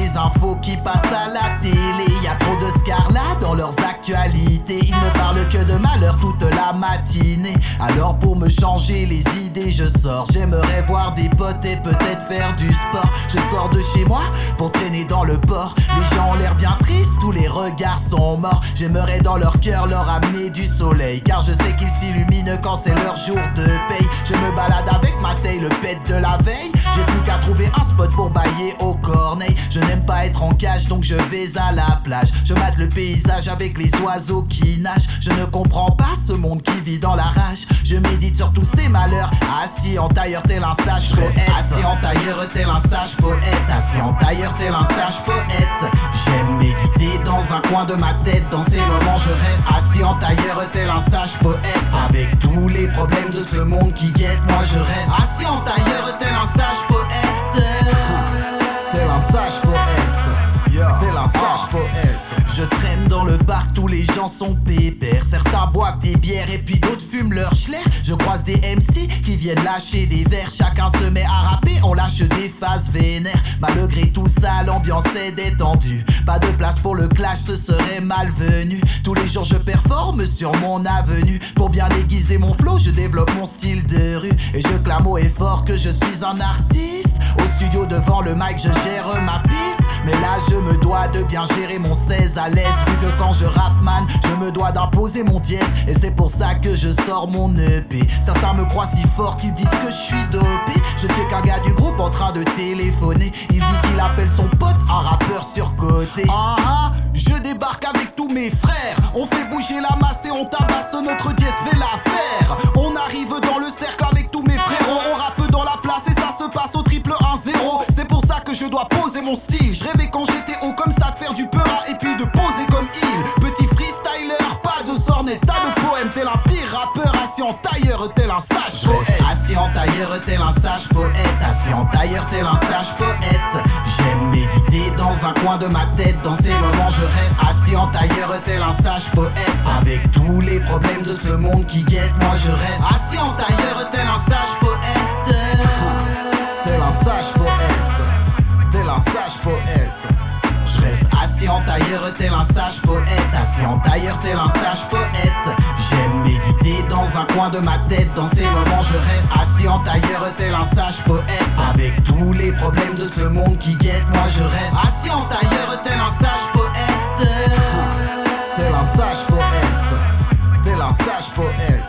les infos qui passent à la télé. Y'a trop de scarlat dans leurs actualités. Ils ne parlent que de malheur toute la matinée. Alors pour me changer les idées je sors. J'aimerais voir des potes et peut-être faire du sport. Je sors de chez moi pour traîner dans le port. Les gens ont l'air bien tristes, tous les regards sont morts. J'aimerais dans leur cœur leur amener du soleil, car je sais qu'ils s'illuminent quand c'est leur jour de paye. Je me balade avec ma taille, le pet de la veille. J'ai plus qu'à trouver un spot pour bailler au corneille. Je n'aime pas être en cage donc je vais à la plage. Je mate le paysage avec les oiseaux qui nagent. Je ne comprends pas ce monde qui vit dans la rage. Je médite sur tous ces malheurs, assis en tailleur tel un sage poète. Assis en tailleur tel un sage poète. Assis en tailleur tel un sage poète. J'aime méditer dans un coin de ma tête. Dans ces moments je reste assis en tailleur tel un sage poète. Avec tous les problèmes de ce monde qui guette, moi je reste assis en tailleur tel un sage poète. Tel un sage poète. Tel un sage poète. Je traîne dans le parc, tous les gens sont pépères. Certains boivent des bières et puis d'autres fument leur schler. Je croise des MC qui viennent lâcher des verres. Chacun se met à rapper, on lâche des phases vénères. Malgré tout ça, l'ambiance est détendue. Pas de place pour le clash, ce serait malvenu. Tous les jours je performe sur mon avenue. Pour bien aiguiser mon flow, je développe mon style de rue. Et je clame haut et fort que je suis un artiste. Au studio devant le mic, je gère ma piste. Mais là je me dois de bien gérer mon 16 à l'aise. Vu que quand je rappe man, je me dois d'imposer mon dièse. Et c'est pour ça que je sors mon EP. Certains me croient si fort qu'ils disent que je suis dopé. Je check un gars du groupe en train de téléphoner. Il dit qu'il appelle son pote un rappeur surcoté. Je débarque avec tous mes frères. On fait bouger la masse et on tabasse notre dièse, fait l'affaire. On arrive dans le cercle avec tous mes frérots. On rappe dans la place et ça se passe au triple 1-0. C'est pour ça que je dois poser mon style. Je rêvais quand j'étais haut comme ça de faire du peur et puis de poser comme il. Petit freestyler, pas de sornettes, tas de poèmes. Tel un pire rappeur, assis en tailleur, tel un sage poète. Assis en tailleur, tel un sage poète. Assis en tailleur, tel un sage poète. J'aime méditer dans un coin de ma tête. Dans ces moments je reste assis en tailleur, tel un sage poète. Avec tous les problèmes de ce monde qui guette, moi je reste assis en tailleur, tel un sage poète. Tel un sage poète. Tel un sage poète. Je reste assis en tailleur tel un sage poète. Assis en tailleur tel un sage poète. J'aime méditer dans un coin de ma tête. Dans ces moments je reste assis en tailleur tel un sage poète. Avec tous les problèmes de ce monde qui guette, moi je reste assis en tailleur tel un sage poète. Tel un sage poète. Tel un sage poète.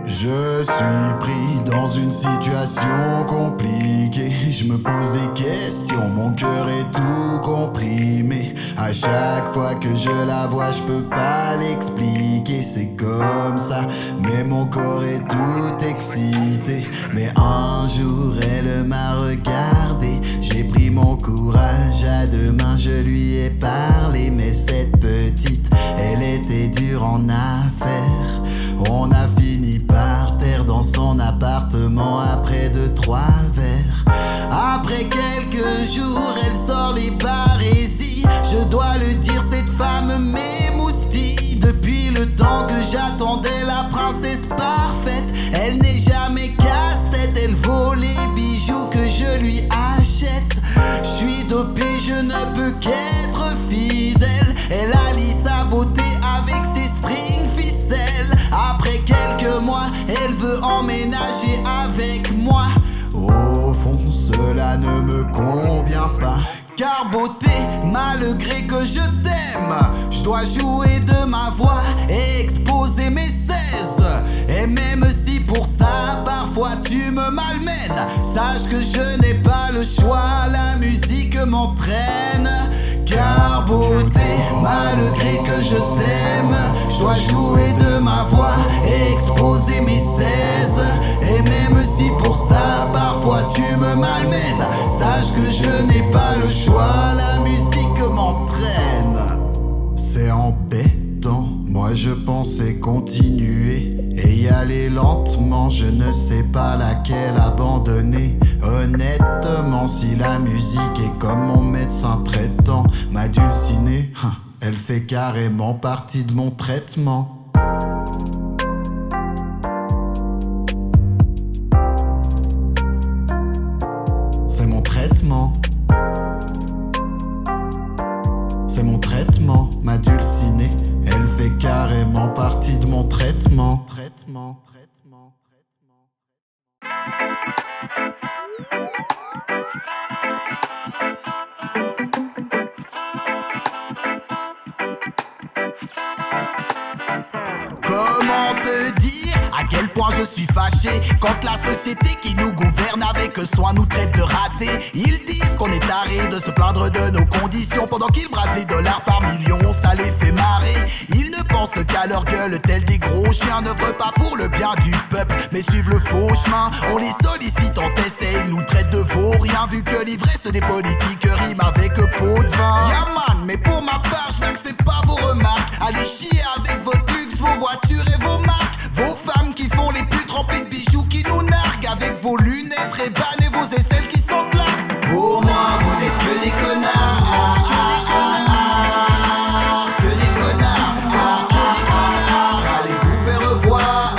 Je suis pris dans une situation compliquée. Je me pose des questions, mon cœur est tout comprimé. À chaque fois que je la vois, je peux pas l'expliquer. C'est comme ça, mais mon corps est tout excité. Mais un jour, elle m'a regardé. J'ai pris mon courage à deux mains, je lui ai parlé. Mais cette petite, elle était dure en affaires. On a fini par terre dans son appartement après 2-3 verres. Après quelques jours, elle sort les parésies. Je dois le dire, cette femme m'émoustille. Depuis le temps que j'attendais la princesse parfaite, elle n'est jamais casse-tête. Elle vaut les bijoux que je lui achète. Je suis dopé, je ne peux qu'être fidèle. Elle allie sa beauté avec ses strings ficelles. Après quelques mois, elle veut emménager avec moi. Au fond, cela ne me convient pas. Car beauté, malgré que je t'aime, je dois jouer de ma voix et exposer mes 16. Et même si pour ça parfois tu me malmènes, sache que je n'ai pas le choix, la musique m'entraîne. Car beauté, malgré que je t'aime, je dois jouer de ma voix et exposer mes 16. Et même si pour ça parfois tu me malmènes, sache que je n'ai pas le choix, la musique m'entraîne. C'est embêtant, moi je pensais continuer et y aller lentement, je ne sais pas laquelle abandonner. Honnêtement, si la musique est comme mon médecin traitant, ma dulcinée, elle fait carrément partie de mon traitement. C'est mon traitement. C'est mon traitement, ma dulcinée, elle fait carrément partie de mon traitement. Comment te dire à quel point je suis fâché quand la société qui nous gouverne avec soin nous traite de ratés. Ils disent qu'on est taré de se plaindre de nos conditions pendant qu'ils brassent des dollars par millions, ça les fait marrer. Ils ne pensent qu'à leur gueule, tels des gros chiens, n'œuvrent pas pour le bien du peuple mais suivent le faux chemin. On les sollicite en test et ils nous traitent de vauriens, vu que l'ivresse des politiques rime avec pot de vin. Yaman, mais pour ma part je n'accepte pas vos remarques. Allez chier avec votre luxe, vos voitures et vos marques, vos femmes qui font les putes remplies de bijoux qui nous narguent, avec vos lunettes Ray-Ban et vos aisselles qui s'entlaxent. Pour moi vous n'êtes que des connards, que des connards, allez vous faire revoir.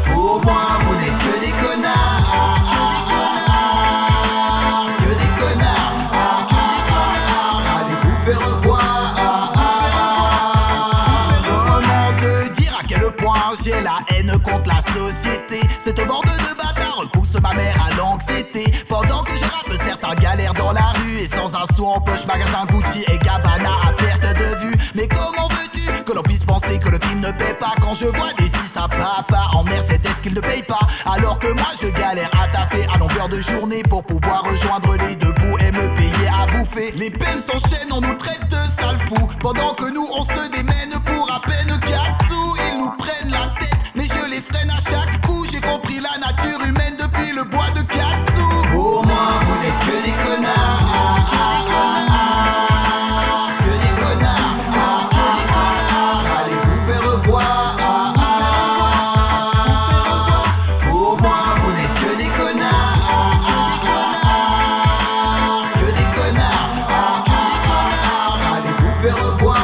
Pour moi vous n'êtes que des connards, que des connards, allez vous faire revoir. J'ai la haine contre la société. Cette bande de bâtards pousse ma mère à l'anxiété. Pendant que je rappe, certains galèrent dans la rue et sans un sou en poche, magasin Gucci et Gabbana à perte de vue. Mais comment veux-tu que l'on puisse penser que le crime ne paie pas quand je vois des fils à papa en Mercedes qu'ils ne payent pas, alors que moi je galère à taffer à longueur de journée pour pouvoir rejoindre les deux bouts et me payer à bouffer. Les peines s'enchaînent, on nous traite de sales fous, pendant que nous on se démène pour à peine 4 sous. Ils nous prennent la tête mais je les freine à chaque coup. J'ai compris la nature humaine depuis le bois de Katsu. Pour moi vous n'êtes que des connards, que des connards, allez vous faire revoir. Pour moi vous n'êtes que des connards, que des connards, allez vous faire revoir.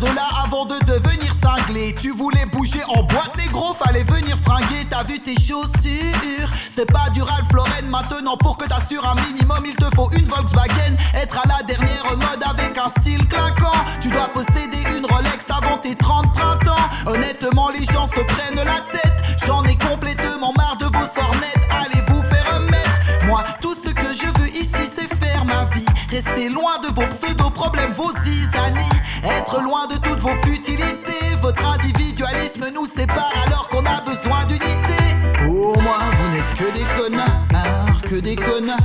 De là avant de devenir cinglé. Tu voulais bouger en boîte négro, fallait venir fringuer. T'as vu tes chaussures, c'est pas du Ralph Lauren. Maintenant pour que t'assures un minimum il te faut une Volkswagen. Être à la dernière mode avec un style clinquant. Tu dois posséder une Rolex avant tes 30 printemps. Honnêtement les gens se prennent la tête, j'en ai complètement marre de vos sornettes. Allez vous faire mettre. Moi tout ce que je veux ici c'est faire ma vie, rester loin de vos pseudo-problèmes, vos zizanies, être loin de toutes vos futilités. Votre individualisme nous sépare alors qu'on a besoin d'unité. Pour moi vous n'êtes que des connards, que des connards,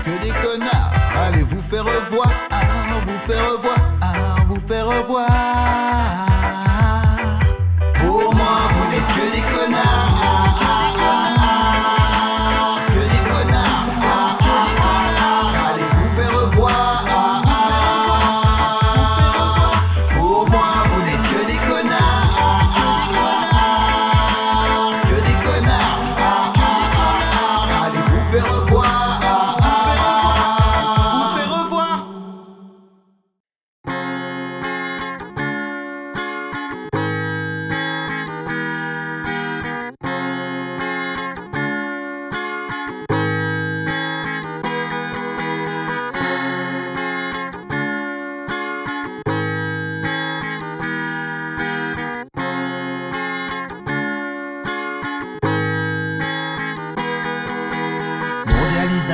que des connards. Allez vous faire revoir, vous faire revoir, vous faire revoir. Pour moi vous n'êtes que des connards, que des connards, allez vous faire revoir. Pour moi vous n'êtes que des connards, que des connards, allez vous faire revoir. Vous faire revoir.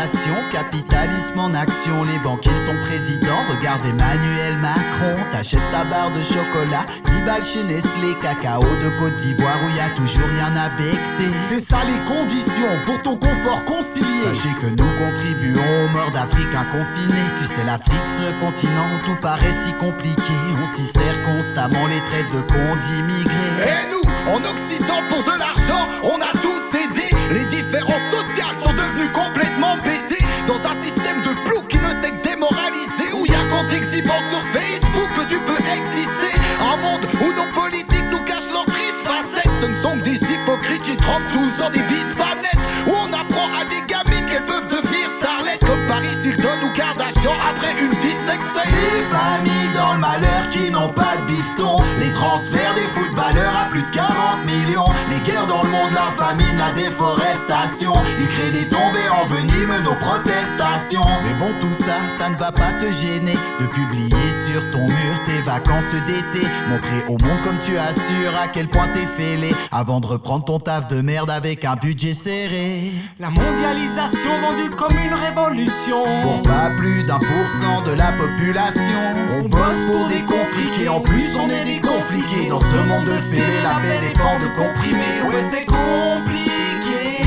nation, capitalisme en action. Les banquiers sont présidents, regarde Emmanuel Macron. T'achètes ta barre de chocolat, 10 balles chez Nestlé. Cacao de Côte d'Ivoire où y a toujours rien à becter. C'est ça les conditions pour ton confort concilié. Sachez que nous contribuons aux morts d'Africains confinés. Tu sais l'Afrique, ce continent où tout paraît si compliqué. On s'y sert constamment, les traites de cons d'immigrés. Et nous, en Occident, pour de l'argent, on a tous cédé. Les différences sociales sont devenues complètement pétées. Dans un système de plou qui ne sait que démoraliser. Où y'a qu'en t'exhibant sur Facebook que tu peux exister. Un monde où nos politiques nous cachent leurs tristes facettes. Ce ne sont que des hypocrites qui trempent tous dans des bispanettes. Où on apprend à des gamines qu'elles peuvent devenir starlettes. Comme Paris Hilton ou Kardashian après une petite sextape. Des familles dans le malheur qui n'ont pas de bifton. Les transferts des footballeurs à plus de 40 millions. Les guerres dans le monde, la famine, la déforestation. Ils créent des tombées, enveniment nos protestations. Mais bon, tout ça, ça ne va pas te gêner de publier sur ton mur tes vacances d'été. Montrer au monde comme tu assures à quel point t'es fêlé, avant de reprendre ton taf de merde avec un budget serré. La mondialisation vendue comme une révolution. Pour pas plus d'1% de la population. On bosse pour des confliqués, en plus on est des confliqués. Dans ce monde de fêlés, la paix dépend de comprimés. Ouais, c'est compliqué,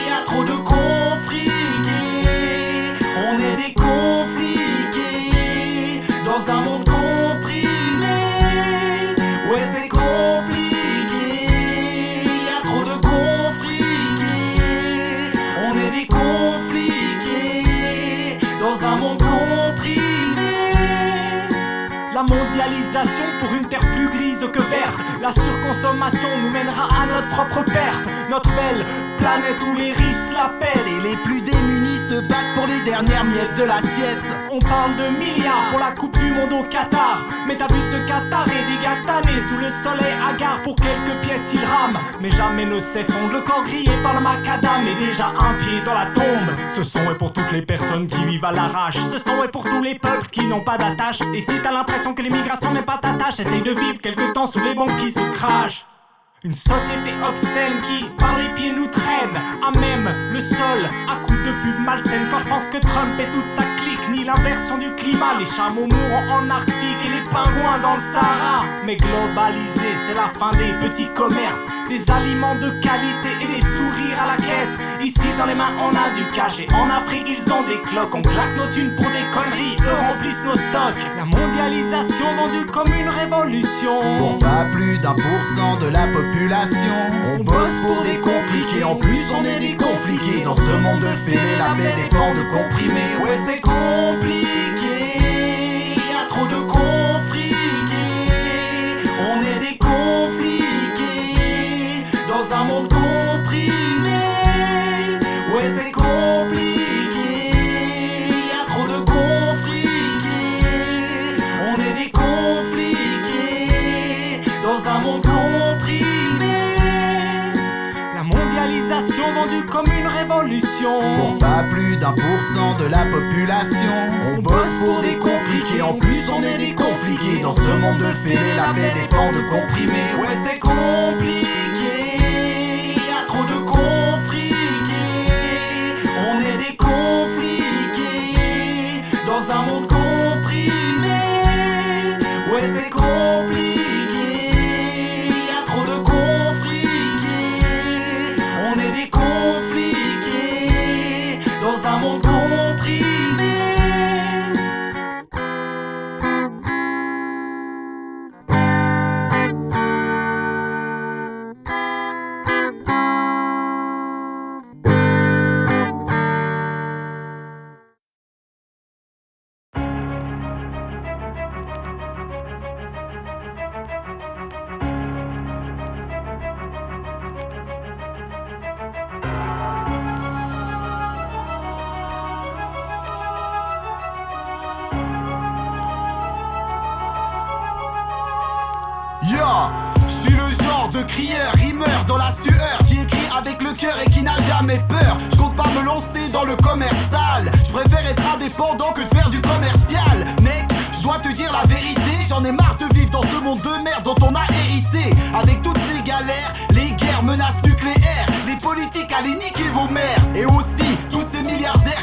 y'a trop de confliqués. On est des confliqués dans un monde comprimé. Ouais, c'est compliqué, y'a trop de confliqués. On est des confliqués dans un monde comprimé. La mondialisation pour une terre plus grise que verte. La surconsommation nous mènera à notre propre perte. Notre belle planète où les riches la pètent. Et les plus démunis se battent pour les dernières miettes de l'assiette. On parle de milliards pour la coupe du monde au Qatar. Mais t'as vu ce Qatar et des gatanés sous le soleil hagard. Pour quelques pièces ils rament, mais jamais ne s'effondrent. Le corps grillé par le macadam est déjà un pied dans la tombe. Ce son est pour toutes les personnes qui vivent à l'arrache. Ce son est pour tous les peuples qui n'ont pas d'attache. Et si t'as l'impression que l'immigration n'est pas ta tâche, essaye de vivre quelque temps sous les bombes qui se crachent. Une société obscène qui, par les pieds, nous traîne à même le sol, à coups de pub malsaine. Quand je pense que Trump et toute sa clique nie l'inversion du climat, les chameaux mourants en Arctique et les pingouins dans le Sahara. Mais globaliser, c'est la fin des petits commerces, des aliments de qualité et des sourires à la caisse. Ici dans les mains on a du cash et en Afrique ils ont des cloques. On claque nos thunes pour des conneries, eux remplissent nos stocks. La mondialisation vendue comme une révolution. Pour pas plus d'1% de la population. On bosse pour des confliqués, en plus on est des confliqués. Dans ce monde de fêlés, la paix dépend de comprimés. Ouais, c'est compliqué, y'a trop de confliqués. On est des confliqués dans un monde comprimé. Ouais, c'est compliqué, y'a trop de confliqués. On est des confliqués dans un monde comprimé. La mondialisation vendue comme une révolution. Pour pas plus d'1% de la population. On bosse pour des confliqués, en plus on est des confliqués. Dans ce monde de fêlés, la paix dépend de comprimés. Ouais, c'est compliqué, y'a trop de confliqués. On est des confliqués dans un monde comprimé. Ouais, c'est compliqué, y'a trop de confliqués. On est des confliqués dans un monde comprimé. Je suis le genre de crieur, rimeur dans la sueur, qui écrit avec le cœur et qui n'a jamais peur. Je compte pas me lancer dans le commercial. Je préfère être indépendant que de faire du commercial. Mec, je dois te dire la vérité, j'en ai marre de vivre dans ce monde de merde dont on a hérité. Avec toutes ces galères, les guerres, menaces nucléaires, les politiques allaient niquer vos mères. Et aussi tous ces milliardaires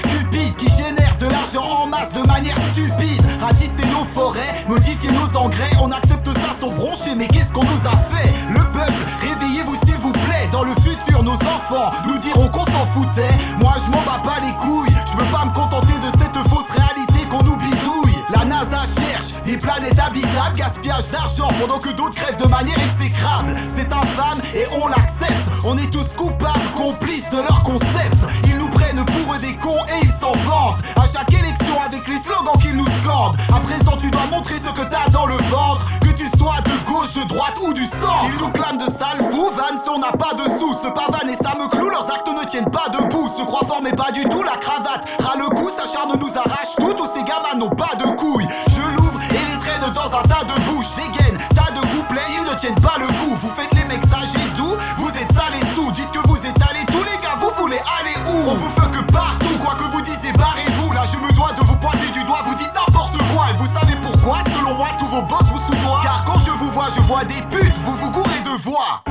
stupide. Ratisser nos forêts, modifier nos engrais, on accepte ça sans broncher, mais qu'est-ce qu'on nous a fait? Le peuple, réveillez-vous s'il vous plaît. Dans le futur, nos enfants nous diront qu'on s'en foutait. Moi je m'en bats pas les couilles, je peux pas me contenter de cette fausse réalité qu'on nous bidouille. La NASA cherche des planètes habitables, gaspillage d'argent pendant que d'autres crèvent de manière exécrable. C'est infâme et on l'accepte, on est tous coupables, complices de leur concept. Ils nous prennent pour des cons et ils s'en vantent à chaque élection avec les slogans qu'ils nous scandent. À présent tu dois montrer ce que t'as dans le ventre, que tu sois de gauche, de droite ou du centre. Ils nous clament de sale fou, van si on n'a pas de sous. Se pavanent et ça me cloue, leurs actes ne tiennent pas debout. Se croient forts mais pas du tout, la cravate ras le cou, s'acharne nous arrache tout. Tous ces gamins n'ont pas de couilles. Je l'ouvre et les traîne dans un tas de bouches. Dégaine, tas de couplets, ils ne tiennent pas le coup. Vous faites les mecs sages et doux, vous êtes sales et sous. Dites que vous êtes allés, tous les gars, vous voulez aller où? On vous fait que partout, quoi que vous disiez, barrez-vous. Là je me dois de vous pointer du doigt, vous dites n'importe quoi. Et vous savez pourquoi? Selon moi tous vos boss vous soudoient. Car quand je vous vois des putes, vous vous gourrez de voix.